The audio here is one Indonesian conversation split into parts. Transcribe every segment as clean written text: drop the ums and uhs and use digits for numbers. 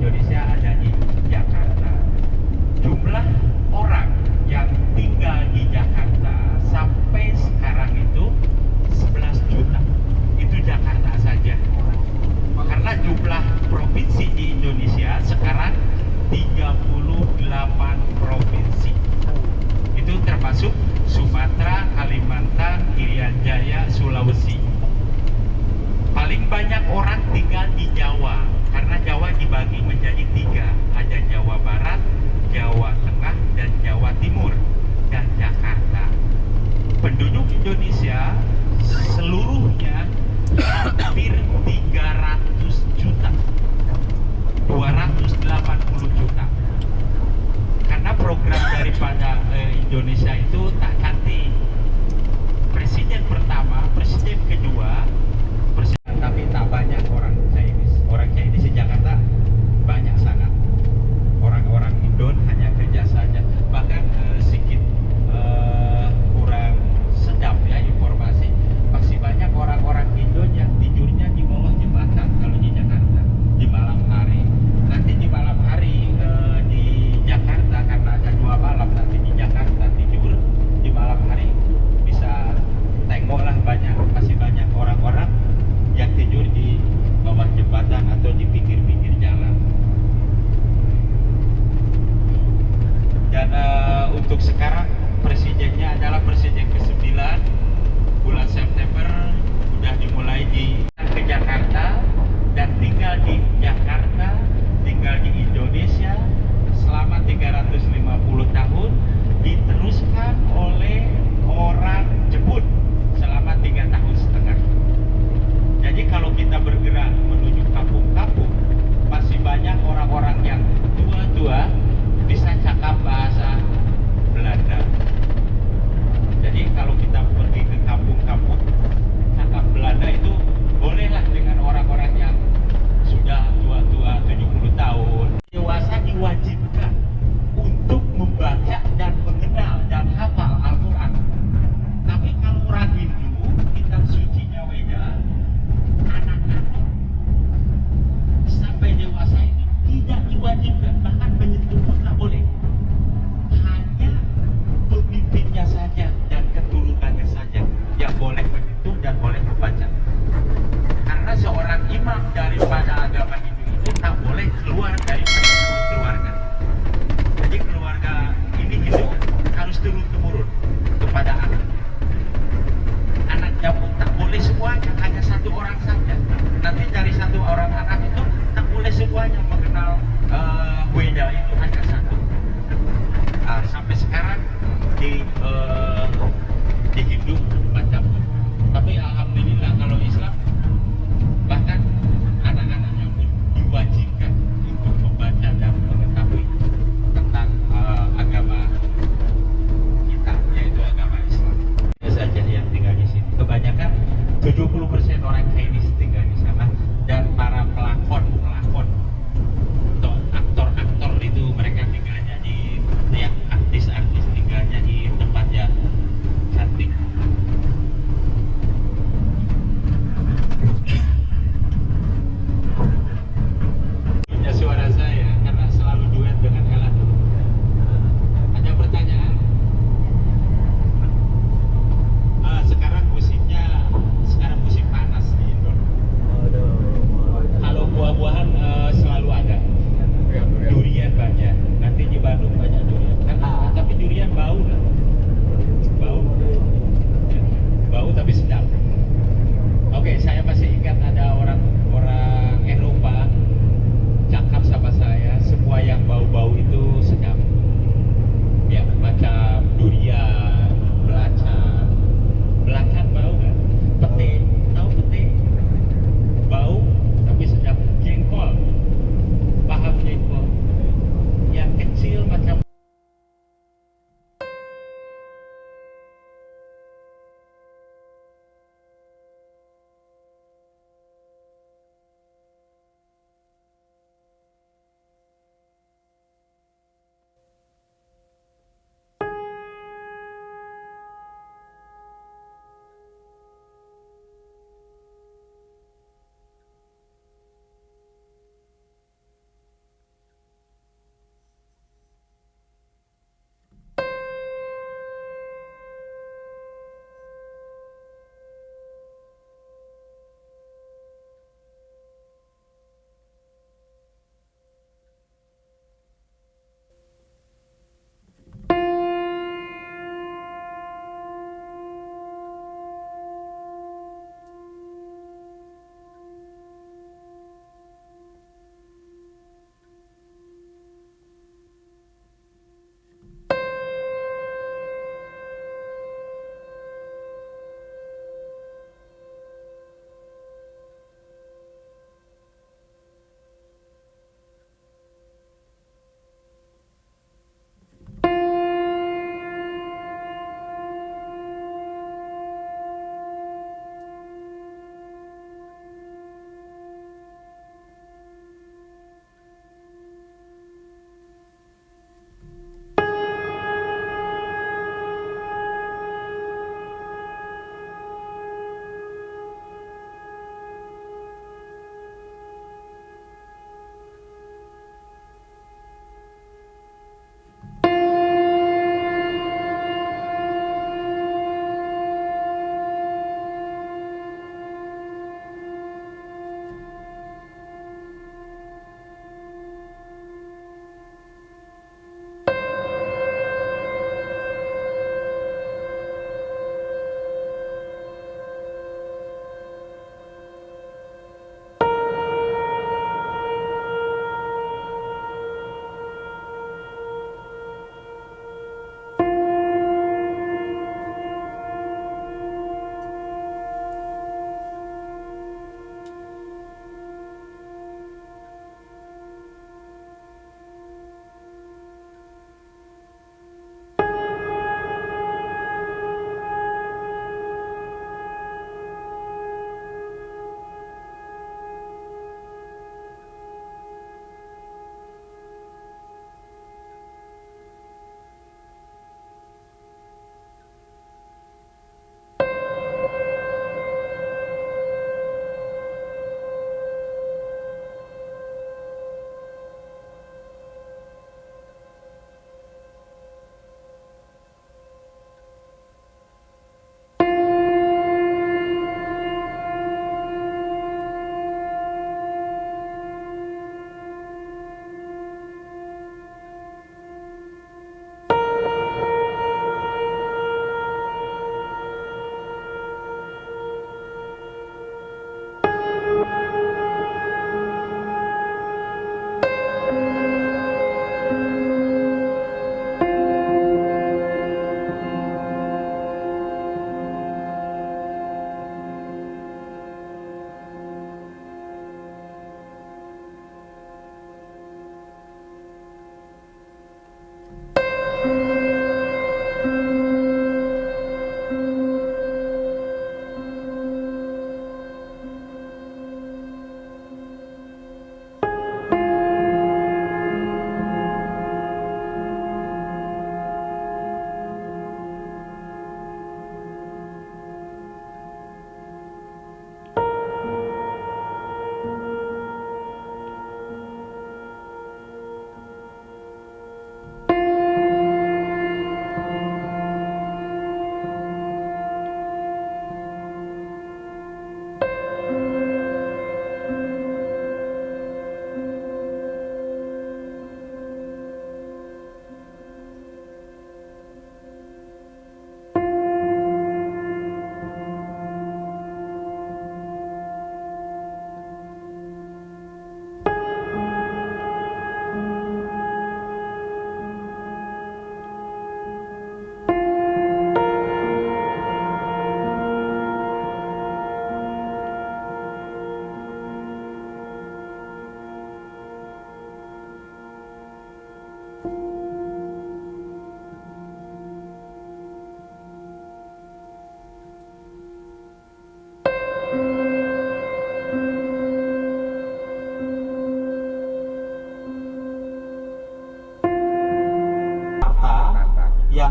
Indonesia ada di Jakarta. Jumlah orang yang tinggal di Jakarta sampai sekarang itu 11 juta. Itu Jakarta saja. Karena jumlah provinsi di Indonesia sekarang 38 provinsi. Itu termasuk Sumatera, Kalimantan, Irian Jaya, Sulawesi. Paling banyak orang tinggal di Jawa, karena Jawa dibagi menjadi 3. Ada Jawa Barat, Jawa Tengah, dan Jawa Timur, dan Jakarta. Penduduk Indonesia seluruhnya hampir 300 juta, 280 juta. Karena program daripada Indonesia itu tak ganti. Presiden pertama, presiden kedua, presiden, tapi tak banyak orang Chinese. Orang Chinese di Jakarta banyak sangat. Orang-orang Indon hanya kerja saja. Bahkan sedikit kurang sedap ya informasi. Masih banyak orang-orang Indon yang tidurnya di bawah jembatan kalau di Jakarta di malam hari. Nanti di malam hari di Jakarta, karena ada 2 malam nanti di Jakarta tidur di malam hari, bisa tengoklah masih banyak orang-orang yang tidur di bawah jembatan atau di pinggir-pinggir jalan. Dan untuk sekarang presidennya adalah presiden ke-9. Bulan September sudah dimulai ke Jakarta dan tinggal di Jakarta, tinggal di Indonesia selama 350 tahun, diteruskan oleh orang Jepun selama 3 tahun setengah. Jadi kalau kita bergerak menuju kampung-kampung, masih banyak orang-orang yang tua-tua bisa cakap bahasa Belanda. Jadi kalau kita pergi ke kampung-kampung, cakap Belanda itu bolehlah dengan orang-orang yang sudah tua-tua 70 tahun. Dewasa diwajibkan untuk membaca dan mengenal dan hafal Al-Quran. Tapi kalau orang Hindu, kitab sucinya Weda, anak-anak sampai dewasa itu tidak diwajibkan, bahkan menyentuh pun tak boleh. Hanya pemimpinnya saja dan keturunannya saja yang boleh menyentuh dan boleh membaca.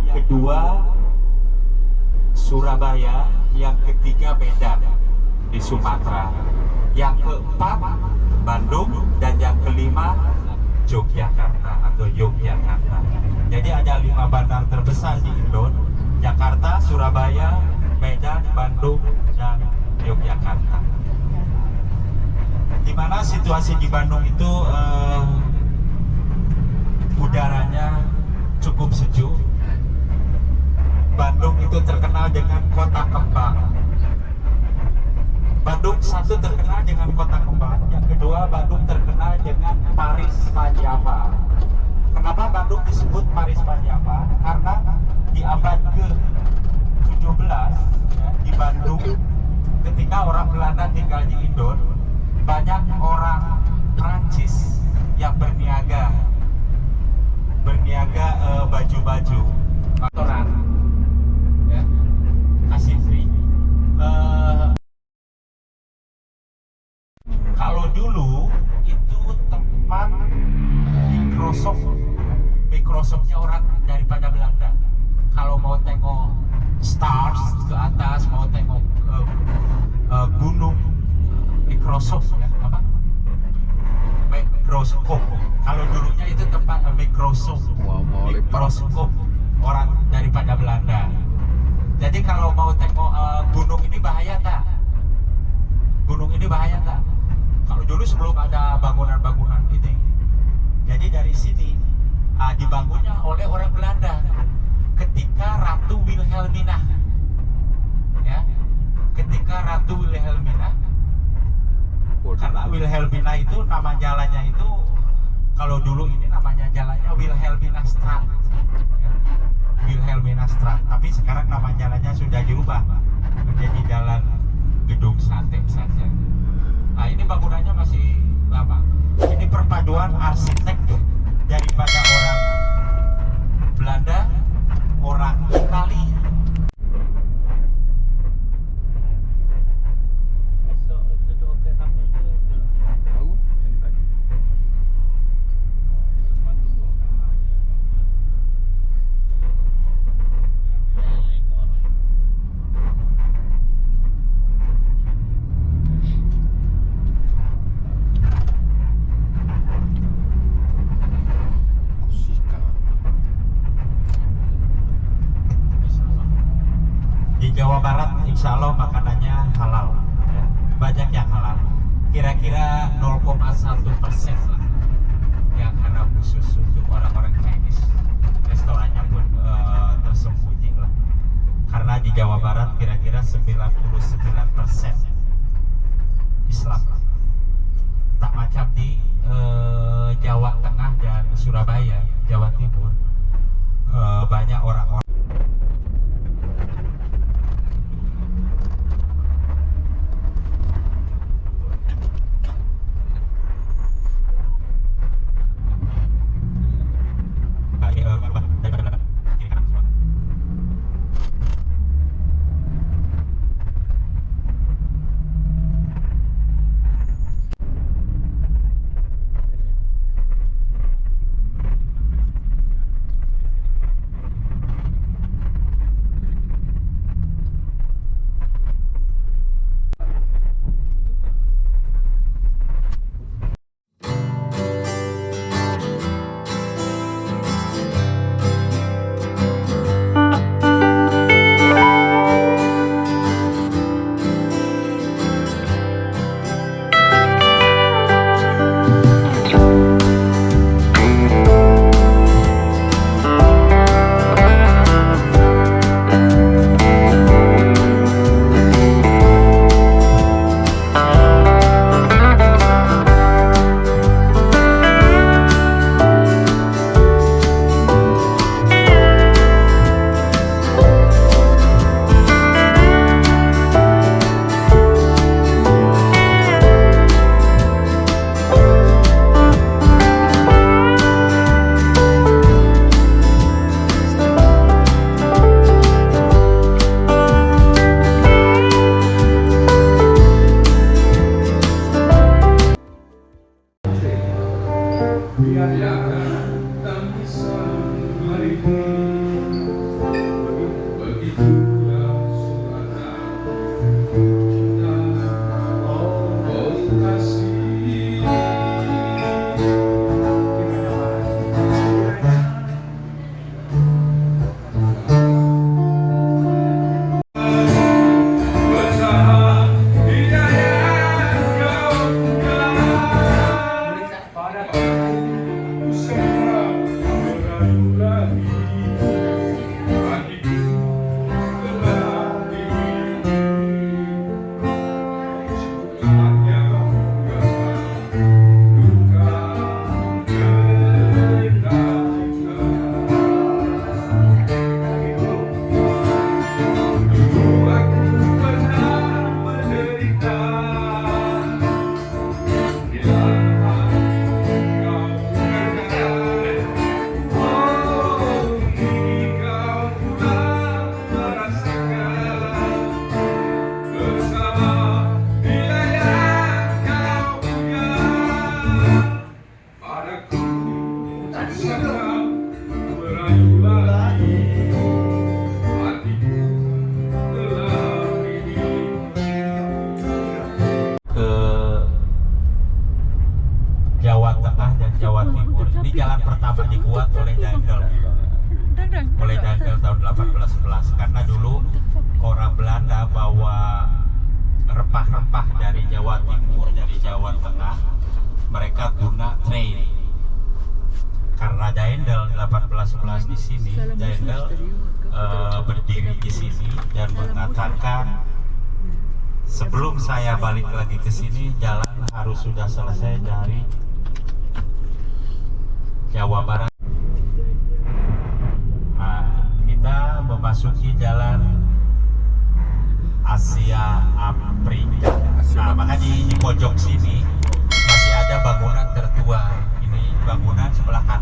yang kedua Surabaya, yang ketiga Medan di Sumatera, yang keempat Bandung, dan yang kelima Yogyakarta atau Yogyakarta. Jadi ada 5 bandar terbesar di Indo: Jakarta, Surabaya, Medan, Bandung, dan Yogyakarta. Di mana situasi di Bandung itu udaranya cukup sejuk. Bandung itu terkenal dengan kota kembang. Bandung satu terkenal dengan kota kembang, yang kedua Bandung terkenal dengan Paris Van-Java. Kenapa Bandung disebut Paris Van-Java? Karena di abad ke-17 ya, di Bandung ketika orang Belanda tinggal di Indo, banyak orang Prancis yang berniaga baju-baju kotoran ya, kasih free. Kalau dulu itu tempat Microsoftnya orang daripada Belanda. Kalau mau tengok stars ke atas, mau tengok gunung, Microsoft ya, apa? Mikroskop. Kalau dulunya itu tempat mikroskop orang daripada Belanda. Jadi kalau mau tengok gunung ini bahaya tak? Gunung ini bahaya tak? Kalau dulu sebelum ada bangunan-bangunan ini, jadi dari sini dibangunnya oleh orang Belanda ketika Ratu Wilhelmina, ya, ketika Ratu Wilhelmina, karena Wilhelmina itu nama jalannya itu, kalau dulu ini namanya jalannya Wilhelminastraat, ya, Wilhelminastraat, tapi sekarang nama jalannya sudah dirubah menjadi Jalan Gedung Sate saja. Nah, ini bangunannya masih lama. Ini perpaduan arsitek daripada orang Belanda, orang Itali. Jawa Barat insya Allah makanannya halal ya. Banyak yang halal, kira-kira 0,1% lah yang haram khusus untuk orang-orang Chinese. Restorannya pun tersembunyi lah, karena di Jawa Barat kira-kira 99% Islam, tak macam di Jawa Tengah dan Surabaya, Jawa Timur. Banyak orang-orang ke Jawa Tengah dan Jawa Timur. Ini jalan pertama dibuat oleh Daendel tahun 1811, karena dulu orang Belanda bawa rempah-rempah dari Jawa Timur, dari Jawa Tengah, mereka guna train. Karena Daendel 1811 di sini, Daendel berdiri di sini dan mengatakan, sebelum saya balik lagi ke sini, jalan harus sudah selesai dari Jawa Barat. Nah, kita memasuki jalan Asia Afrika. Nah, maka di pojok sini masih ada bangunan tertua. Ini bangunan sebelah kanan.